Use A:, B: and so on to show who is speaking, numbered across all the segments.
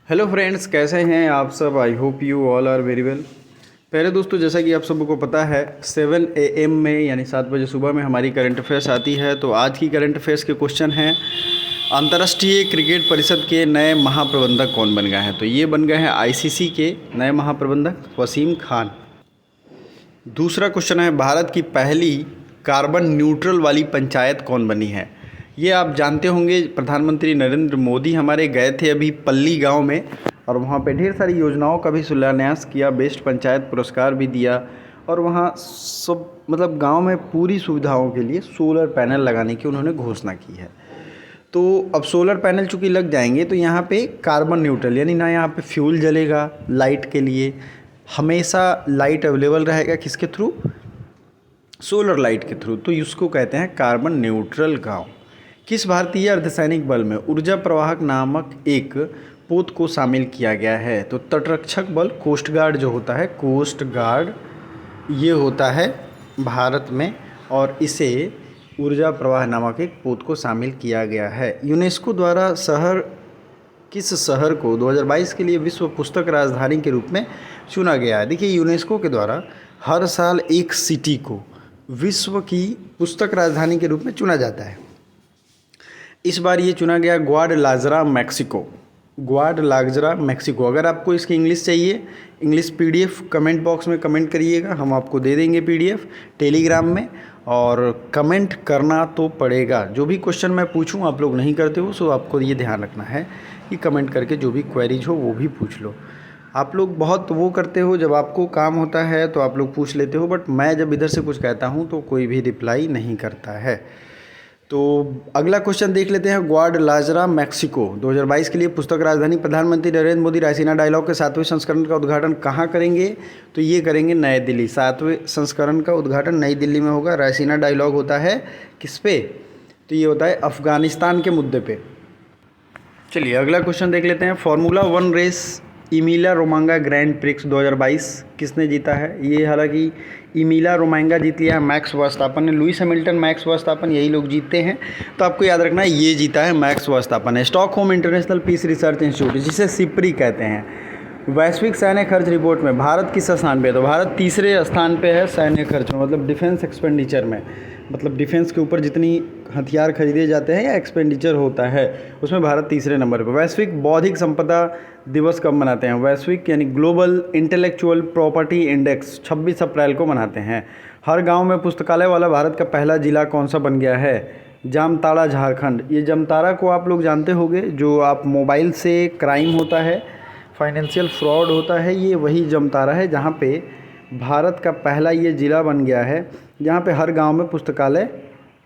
A: Hello friends, कैसे हैं आप सब। I hope you all are very well. पहले दोस्तों, जैसा कि आप सबको पता है 7 AM में यानी 7 बजे सुबह में हमारी करंट अफेयर्स आती है। तो आज की करंट अफेयर्स के क्वेश्चन हैं, अंतर्राष्ट्रीय क्रिकेट परिषद के नए महाप्रबंधक कौन बन गए हैं। तो ये बन गए हैं ICC के नए महाप्रबंधक वसीम खान। दूसरा क्वेश्चन है, भारत की पहली कार्बन न्यूट्रल वाली पंचायत कौन बनी है। ये आप जानते होंगे, प्रधानमंत्री नरेंद्र मोदी हमारे गए थे अभी पल्ली गांव में, और वहाँ पे ढेर सारी योजनाओं का भी शिलान्यास किया, बेस्ट पंचायत पुरस्कार भी दिया, और वहाँ सब मतलब गांव में पूरी सुविधाओं के लिए सोलर पैनल लगाने की उन्होंने घोषणा की है। तो अब सोलर पैनल चूँकि लग जाएंगे तो यहाँ पे कार्बन न्यूट्रल, यानी ना यहाँ पे फ्यूल जलेगा लाइट के लिए, हमेशा लाइट अवेलेबल रहेगा किसके थ्रू, सोलर लाइट के थ्रू। तो इसको कहते हैं कार्बन न्यूट्रल गांव। किस भारतीय अर्धसैनिक बल में ऊर्जा प्रवाहक नामक एक पोत को शामिल किया गया है। तो तटरक्षक बल, कोस्ट गार्ड जो होता है, कोस्ट गार्ड ये होता है भारत में, और इसे ऊर्जा प्रवाह नामक एक पोत को शामिल किया गया है। यूनेस्को द्वारा किस शहर को 2022 के लिए विश्व पुस्तक राजधानी के रूप में चुना गया है। देखिए, यूनेस्को के द्वारा हर साल एक सिटी को विश्व की पुस्तक राजधानी के रूप में चुना जाता है। इस बार ये चुना गया ग्वाडलाजरा, मैक्सिको। ग्वाडलाजरा, मैक्सिको। अगर आपको इसकी इंग्लिश चाहिए, इंग्लिश PDF कमेंट बॉक्स में कमेंट करिएगा, हम आपको दे देंगे PDF टेलीग्राम में। और कमेंट करना तो पड़ेगा, जो भी क्वेश्चन मैं पूछूं आप लोग नहीं करते हो, सो आपको ये ध्यान रखना है कि कमेंट करके जो भी क्वेरीज हो वो भी पूछ लो। आप लोग बहुत वो करते हो, जब आपको काम होता है तो आप लोग पूछ लेते हो, बट मैं जब इधर से कुछ कहता हूँ तो कोई भी रिप्लाई नहीं करता है। तो अगला क्वेश्चन देख लेते हैं। ग्वाडलाजरा, मैक्सिको 2022 के लिए पुस्तक राजधानी। प्रधानमंत्री नरेंद्र मोदी रायसीना डायलॉग के 7वें संस्करण का उद्घाटन कहाँ करेंगे। तो ये करेंगे नई दिल्ली। 7वें संस्करण का उद्घाटन नई दिल्ली में होगा। रायसीना डायलॉग होता है किस पे, तो ये होता है अफ़गानिस्तान के मुद्दे पे। चलिए अगला क्वेश्चन देख लेते हैं। फार्मूला 1 रेस इमीला रोमांगा ग्रैंड प्रिक्स 2022 किसने जीता है। ये हालांकि इमीला रोमांगा जीत लिया है मैक्स वर्स्टापन ने। लुइस हैमिल्टन, मैक्स वर्स्टापन यही लोग जीतते हैं, तो आपको याद रखना है ये जीता है मैक्स वर्स्टापन है। Stockholm International Peace Research Institute, जिसे सिप्री कहते हैं, वैश्विक सैन्य खर्च रिपोर्ट में भारत किस स्थान पे है। तो भारत तीसरे स्थान पे है सैन्य खर्च में, मतलब डिफेंस एक्सपेंडिचर में, मतलब डिफेंस के ऊपर जितनी हथियार खरीदे जाते हैं या एक्सपेंडिचर होता है उसमें भारत तीसरे नंबर पर। वैश्विक बौद्धिक संपदा दिवस कब मनाते हैं। वैश्विक यानी ग्लोबल इंटेलेक्चुअल प्रॉपर्टी इंडेक्स 26 अप्रैल को मनाते हैं। हर गांव में पुस्तकालय वाला भारत का पहला जिला कौन सा बन गया है। जामताड़ा, झारखंड। ये जामताड़ा को आप लोग जानते होंगे, जो आप मोबाइल से क्राइम होता है, फाइनेंशियल फ्रॉड होता है, ये वही जामताड़ा है जहाँ पे भारत का पहला ये ज़िला बन गया है, जहाँ पे हर गांव में पुस्तकालय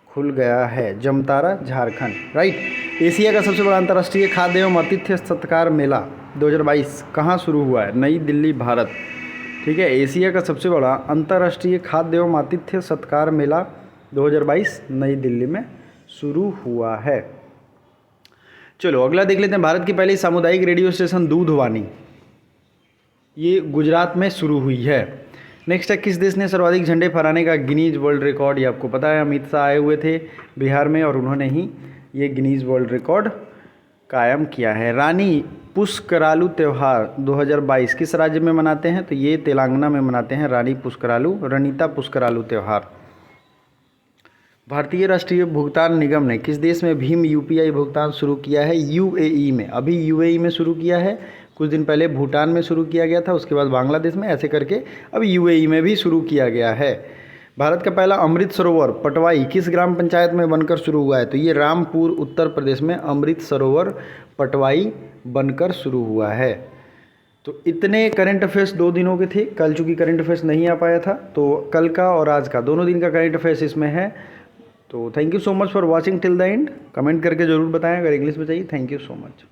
A: खुल गया है। जामताड़ा, झारखंड, राइट। एशिया का सबसे बड़ा अंतर्राष्ट्रीय खाद्य एवं आतिथ्य सत्कार मेला 2022 कहाँ शुरू हुआ है। नई दिल्ली, भारत। ठीक है, एशिया का सबसे बड़ा अंतर्राष्ट्रीय खाद्य एवं आतिथ्य सत्कार मेला 2022 नई दिल्ली में शुरू हुआ है। चलो अगला देख लेते हैं। भारत की पहली सामुदायिक रेडियो स्टेशन दूधवानी, ये गुजरात में शुरू हुई है। नेक्स्ट है, किस देश ने सर्वाधिक झंडे फहराने का गिनीज वर्ल्ड रिकॉर्ड। ये आपको पता है, अमित शाह आए हुए थे बिहार में और उन्होंने ही ये गिनीज वर्ल्ड रिकॉर्ड कायम किया है। रानी पुष्करालू त्यौहार 2022 किस राज्य में मनाते हैं। तो ये तेलंगाना में मनाते हैं, रानी पुष्करालू, रणीता पुष्करालू त्यौहार। भारतीय राष्ट्रीय भुगतान निगम ने किस देश में भीम UPI भुगतान शुरू किया है। UAE में। अभी UAE में शुरू किया है, कुछ दिन पहले भूटान में शुरू किया गया था, उसके बाद बांग्लादेश में, ऐसे करके अब UAE में भी शुरू किया गया है। भारत का पहला अमृत सरोवर पटवाई किस ग्राम पंचायत में बनकर शुरू हुआ है। तो ये रामपुर, उत्तर प्रदेश में अमृत सरोवर पटवाई बनकर शुरू हुआ है। तो इतने करंट अफेयर्स 2 दिनों के थे। कल चूँकि करंट अफेयर्स नहीं आ पाया था, तो कल का और आज का दोनों दिन का करंट अफेयर्स इसमें है। तो thank you so much for watching till the end. Comment करके ज़रूर बताएं अगर इंग्लिश में चाहिए। Thank you so much.